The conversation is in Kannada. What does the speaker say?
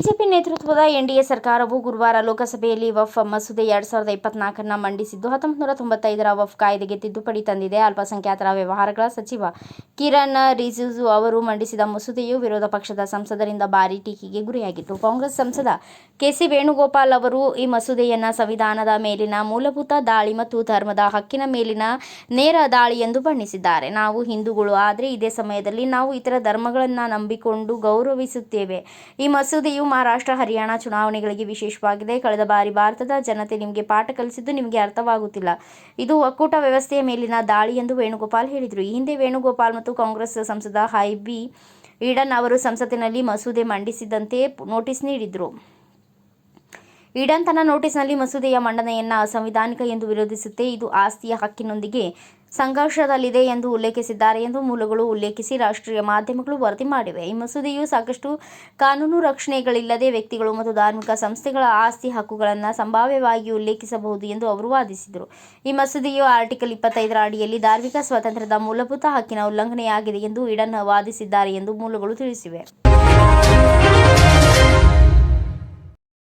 ಬಿಜೆಪಿ ನೇತೃತ್ವದ ಎನ್ಡಿಎ ಸರ್ಕಾರವು ಗುರುವಾರ ಲೋಕಸಭೆಯಲ್ಲಿ ವಫ್ ಮಸೂದೆ 2024 ಮಂಡಿಸಿದ್ದು 1995ರ ವಫ್ ಕಾಯ್ದೆಗೆ ತಿದ್ದುಪಡಿ ತಂದಿದೆ. ಅಲ್ಪಸಂಖ್ಯಾತರ ವ್ಯವಹಾರಗಳ ಸಚಿವ ಕಿರಣ್ ರಿಜಿಜು ಅವರು ಮಂಡಿಸಿದ ಮಸೂದೆಯು ವಿರೋಧ ಪಕ್ಷದ ಸಂಸದರಿಂದ ಭಾರೀ ಟೀಕೆಗೆ ಗುರಿಯಾಗಿತ್ತು. ಕಾಂಗ್ರೆಸ್ ಸಂಸದ ಕೆಸಿ ವೇಣುಗೋಪಾಲ್ ಅವರು ಈ ಮಸೂದೆಯನ್ನು ಸಂವಿಧಾನದ ಮೇಲಿನ ಮೂಲಭೂತ ದಾಳಿ ಮತ್ತು ಧರ್ಮದ ಹಕ್ಕಿನ ಮೇಲಿನ ನೇರ ದಾಳಿ ಎಂದು ಬಣ್ಣಿಸಿದ್ದಾರೆ. ನಾವು ಹಿಂದೂಗಳು, ಆದರೆ ಇದೇ ಸಮಯದಲ್ಲಿ ನಾವು ಇತರ ಧರ್ಮಗಳನ್ನು ನಂಬಿಕೊಂಡು ಗೌರವಿಸುತ್ತೇವೆ. ಈ ಮಸೂದೆಯು ಮಹಾರಾಷ್ಟ್ರ, ಹರಿಯಾಣ ಚುನಾವಣೆಗಳಿಗೆ ವಿಶೇಷವಾಗಿದೆ. ಕಳೆದ ಬಾರಿ ಭಾರತದ ಜನತೆ ನಿಮಗೆ ಪಾಠ ಕಲಿಸಿದ್ದು ನಿಮಗೆ ಅರ್ಥವಾಗುತ್ತಿಲ್ಲ. ಇದು ಒಕ್ಕೂಟ ವ್ಯವಸ್ಥೆಯ ಮೇಲಿನ ದಾಳಿ ಎಂದು ವೇಣುಗೋಪಾಲ್ ಹೇಳಿದರು. ಈ ಹಿಂದೆ ವೇಣುಗೋಪಾಲ್ ಮತ್ತು ಕಾಂಗ್ರೆಸ್ ಸಂಸದ ಹೈಬಿ ಈಡನ್ ಅವರು ಸಂಸತ್ತಿನಲ್ಲಿ ಮಸೂದೆ ಮಂಡಿಸದಂತೆ ನೋಟಿಸ್ ನೀಡಿದ್ದರು. ಈಡನ್ ತನ್ನ ನೋಟಿಸ್ನಲ್ಲಿ ಮಸೂದೆಯ ಮಂಡನೆಯನ್ನು ಅಸಂವಿಧಾನಿಕ ಎಂದು ವಿರೋಧಿಸುತ್ತೆ, ಇದು ಆಸ್ತಿಯ ಹಕ್ಕಿನೊಂದಿಗೆ ಸಂಘರ್ಷದಲ್ಲಿದೆ ಎಂದು ಉಲ್ಲೇಖಿಸಿದ್ದಾರೆ ಎಂದು ಮೂಲಗಳು ಉಲ್ಲೇಖಿಸಿ ರಾಷ್ಟ್ರೀಯ ಮಾಧ್ಯಮಗಳು ವರದಿ ಮಾಡಿವೆ. ಈ ಮಸೂದೆಯು ಸಾಕಷ್ಟು ಕಾನೂನು ರಕ್ಷಣೆಗಳಿಲ್ಲದೆ ವ್ಯಕ್ತಿಗಳು ಮತ್ತು ಧಾರ್ಮಿಕ ಸಂಸ್ಥೆಗಳ ಆಸ್ತಿ ಹಕ್ಕುಗಳನ್ನು ಸಂಭಾವ್ಯವಾಗಿ ಉಲ್ಲೇಖಿಸಬಹುದು ಎಂದು ಅವರು ವಾದಿಸಿದರು. ಈ ಮಸೂದೆಯು ಆರ್ಟಿಕಲ್ 25ರ ಅಡಿಯಲ್ಲಿ ಧಾರ್ಮಿಕ ಸ್ವಾತಂತ್ರ್ಯದ ಮೂಲಭೂತ ಹಕ್ಕಿನ ಉಲ್ಲಂಘನೆಯಾಗಿದೆ ಎಂದು ಈಡನ್ ವಾದಿಸಿದ್ದಾರೆ ಎಂದು ಮೂಲಗಳು ತಿಳಿಸಿವೆ.